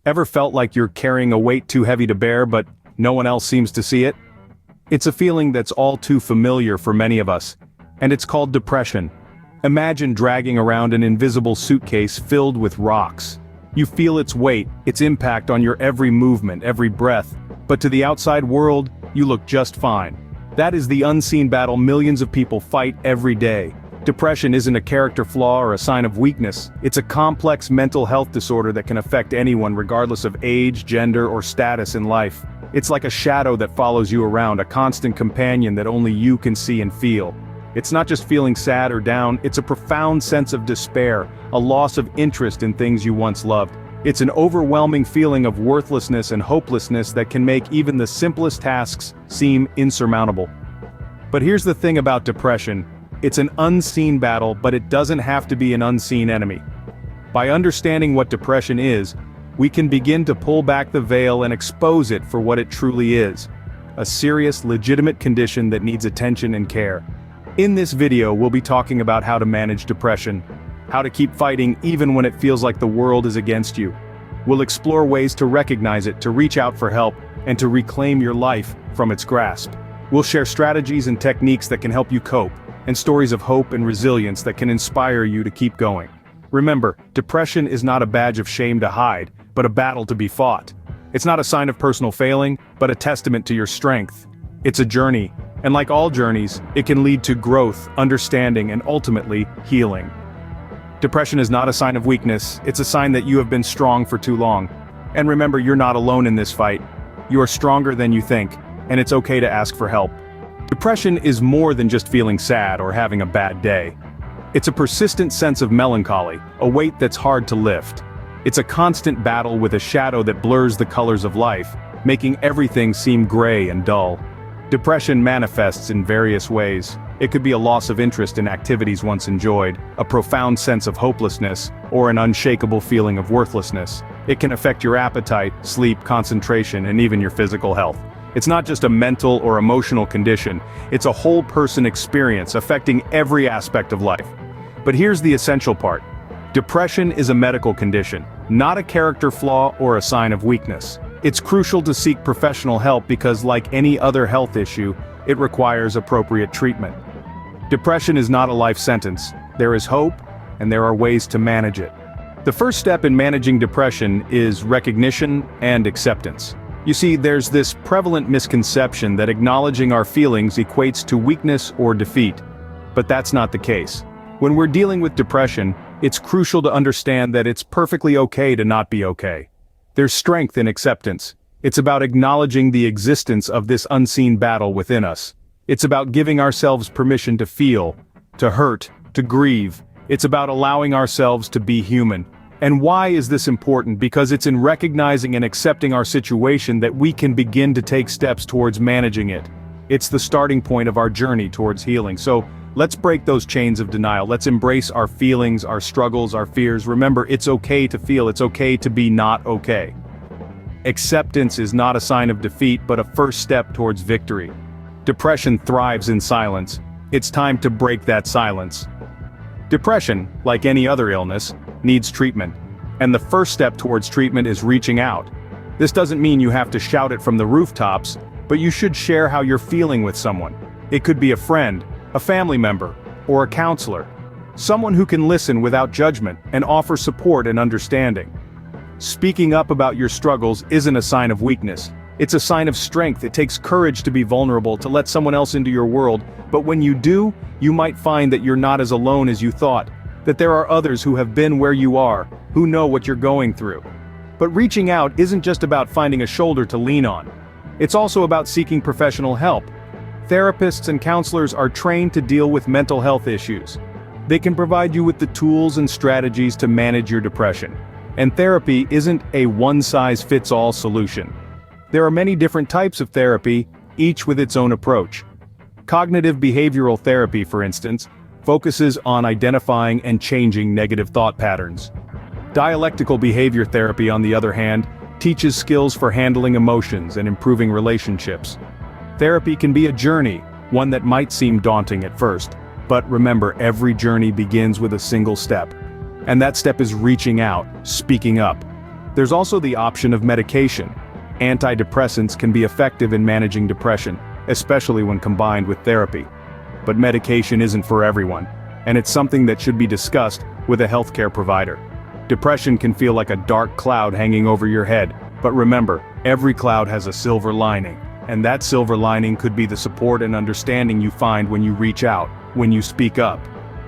Ever felt like you're carrying a weight too heavy to bear but no one else seems to see it? It's a feeling that's all too familiar for many of us, and it's called depression. Imagine dragging around an invisible suitcase filled with rocks. You feel its weight, its impact on your every movement, every breath, but to the outside world, you look just fine. That is the unseen battle millions of people fight every day. Depression isn't a character flaw or a sign of weakness, it's a complex mental health disorder that can affect anyone regardless of age, gender, or status in life. It's like a shadow that follows you around, a constant companion that only you can see and feel. It's not just feeling sad or down, it's a profound sense of despair, a loss of interest in things you once loved. It's an overwhelming feeling of worthlessness and hopelessness that can make even the simplest tasks seem insurmountable. But here's the thing about depression. It's an unseen battle, but it doesn't have to be an unseen enemy. By understanding what depression is, we can begin to pull back the veil and expose it for what it truly is. A serious, legitimate condition that needs attention and care. In this video, we'll be talking about how to manage depression, how to keep fighting even when it feels like the world is against you. We'll explore ways to recognize it, to reach out for help, and to reclaim your life from its grasp. We'll share strategies and techniques that can help you cope, and stories of hope and resilience that can inspire you to keep going. Remember, depression is not a badge of shame to hide, but a battle to be fought. It's not a sign of personal failing, but a testament to your strength. It's a journey, and like all journeys, it can lead to growth, understanding, and ultimately, healing. Depression is not a sign of weakness, it's a sign that you have been strong for too long. And remember, you're not alone in this fight. You are stronger than you think, and it's okay to ask for help. Depression is more than just feeling sad or having a bad day. It's a persistent sense of melancholy, a weight that's hard to lift. It's a constant battle with a shadow that blurs the colors of life, making everything seem gray and dull. Depression manifests in various ways. It could be a loss of interest in activities once enjoyed, a profound sense of hopelessness, or an unshakable feeling of worthlessness. It can affect your appetite, sleep, concentration, and even your physical health. It's not just a mental or emotional condition, it's a whole person experience affecting every aspect of life. But here's the essential part. Depression is a medical condition, not a character flaw or a sign of weakness. It's crucial to seek professional help because, like any other health issue, it requires appropriate treatment. Depression is not a life sentence. There is hope, and there are ways to manage it. The first step in managing depression is recognition and acceptance. You see, there's this prevalent misconception that acknowledging our feelings equates to weakness or defeat. But that's not the case. When we're dealing with depression, it's crucial to understand that it's perfectly okay to not be okay. There's strength in acceptance. It's about acknowledging the existence of this unseen battle within us. It's about giving ourselves permission to feel, to hurt, to grieve. It's about allowing ourselves to be human. And why is this important? Because it's in recognizing and accepting our situation that we can begin to take steps towards managing it. It's the starting point of our journey towards healing. So, let's break those chains of denial. Let's embrace our feelings, our struggles, our fears. Remember, it's okay to feel, it's okay to be not okay. Acceptance is not a sign of defeat, but a first step towards victory. Depression thrives in silence. It's time to break that silence. Depression, like any other illness, needs treatment. And the first step towards treatment is reaching out. This doesn't mean you have to shout it from the rooftops, but you should share how you're feeling with someone. It could be a friend, a family member, or a counselor. Someone who can listen without judgment and offer support and understanding. Speaking up about your struggles isn't a sign of weakness. It's a sign of strength. It takes courage to be vulnerable, to let someone else into your world, but when you do, you might find that you're not as alone as you thought, that there are others who have been where you are, who know what you're going through. But reaching out isn't just about finding a shoulder to lean on. It's also about seeking professional help. Therapists and counselors are trained to deal with mental health issues. They can provide you with the tools and strategies to manage your depression. And therapy isn't a one-size-fits-all solution. There are many different types of therapy, each with its own approach. Cognitive behavioral therapy, for instance, focuses on identifying and changing negative thought patterns. Dialectical behavior therapy, on the other hand, teaches skills for handling emotions and improving relationships. Therapy can be a journey, one that might seem daunting at first, but remember, every journey begins with a single step. And that step is reaching out, speaking up. There's also the option of medication. Antidepressants can be effective in managing depression, especially when combined with therapy. But medication isn't for everyone, and it's something that should be discussed with a healthcare provider. Depression can feel like a dark cloud hanging over your head, but remember, every cloud has a silver lining, and that silver lining could be the support and understanding you find when you reach out, when you speak up.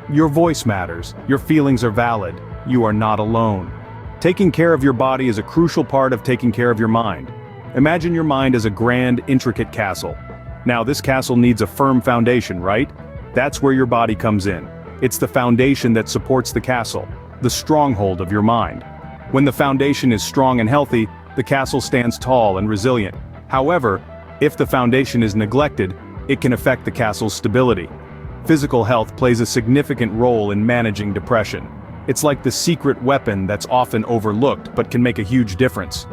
Your voice matters, your feelings are valid, you are not alone. Taking care of your body is a crucial part of taking care of your mind. Imagine your mind as a grand, intricate castle. Now this castle needs a firm foundation, right? That's where your body comes in. It's the foundation that supports the castle, the stronghold of your mind. When the foundation is strong and healthy, the castle stands tall and resilient. However, if the foundation is neglected, it can affect the castle's stability. Physical health plays a significant role in managing depression. It's like the secret weapon that's often overlooked but can make a huge difference.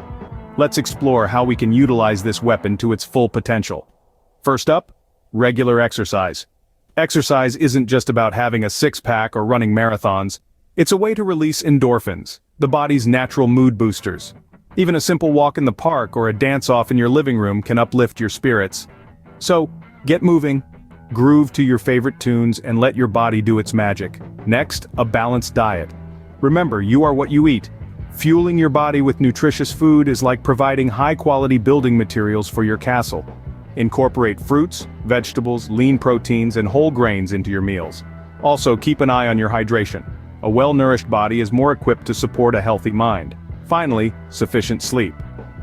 Let's explore how we can utilize this weapon to its full potential. First up, regular exercise. Exercise isn't just about having a six-pack or running marathons. It's a way to release endorphins, the body's natural mood boosters. Even a simple walk in the park or a dance-off in your living room can uplift your spirits. So, get moving, groove to your favorite tunes, and let your body do its magic. Next, a balanced diet. Remember, you are what you eat. Fueling your body with nutritious food is like providing high-quality building materials for your castle. Incorporate fruits, vegetables, lean proteins, and whole grains into your meals. Also, keep an eye on your hydration. A well-nourished body is more equipped to support a healthy mind. Finally, sufficient sleep.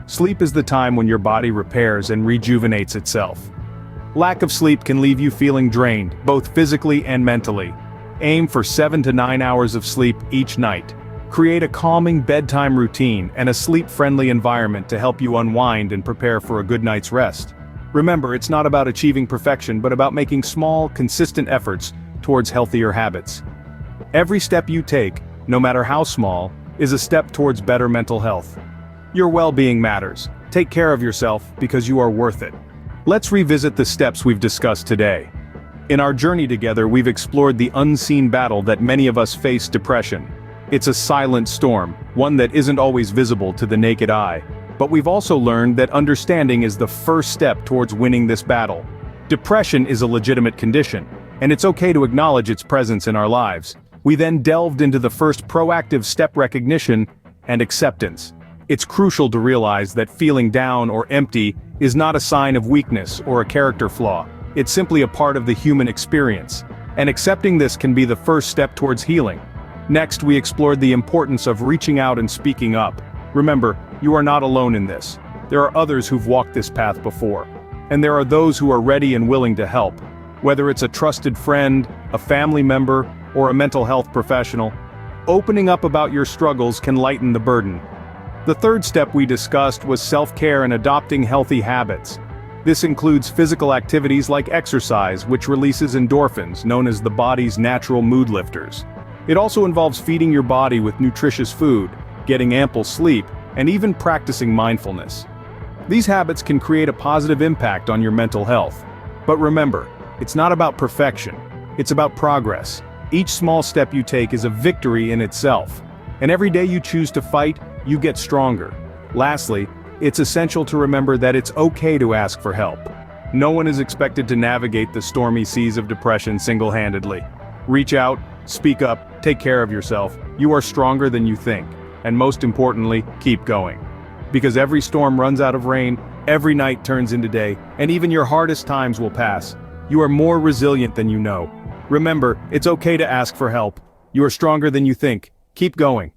Sleep is the time when your body repairs and rejuvenates itself. Lack of sleep can leave you feeling drained, both physically and mentally. Aim for 7 to 9 hours of sleep each night. Create a calming bedtime routine and a sleep-friendly environment to help you unwind and prepare for a good night's rest. Remember, it's not about achieving perfection but about making small, consistent efforts towards healthier habits. Every step you take, no matter how small, is a step towards better mental health. Your well-being matters. Take care of yourself because you are worth it. Let's revisit the steps we've discussed today. In our journey together, we've explored the unseen battle that many of us face: depression. It's a silent storm, one that isn't always visible to the naked eye. But we've also learned that understanding is the first step towards winning this battle. Depression is a legitimate condition, and it's okay to acknowledge its presence in our lives. We then delved into the first proactive step: recognition and acceptance. It's crucial to realize that feeling down or empty is not a sign of weakness or a character flaw. It's simply a part of the human experience, and accepting this can be the first step towards healing. Next, we explored the importance of reaching out and speaking up. Remember, you are not alone in this. There are others who've walked this path before. And there are those who are ready and willing to help. Whether it's a trusted friend, a family member, or a mental health professional, opening up about your struggles can lighten the burden. The third step we discussed was self-care and adopting healthy habits. This includes physical activities like exercise, which releases endorphins, known as the body's natural mood lifters. It also involves feeding your body with nutritious food, getting ample sleep, and even practicing mindfulness. These habits can create a positive impact on your mental health. But remember, it's not about perfection, it's about progress. Each small step you take is a victory in itself. And every day you choose to fight, you get stronger. Lastly, it's essential to remember that it's okay to ask for help. No one is expected to navigate the stormy seas of depression single-handedly. Reach out, speak up, take care of yourself. You are stronger than you think. And most importantly, keep going. Because every storm runs out of rain, every night turns into day, and even your hardest times will pass. You are more resilient than you know. Remember, it's okay to ask for help. You are stronger than you think. Keep going.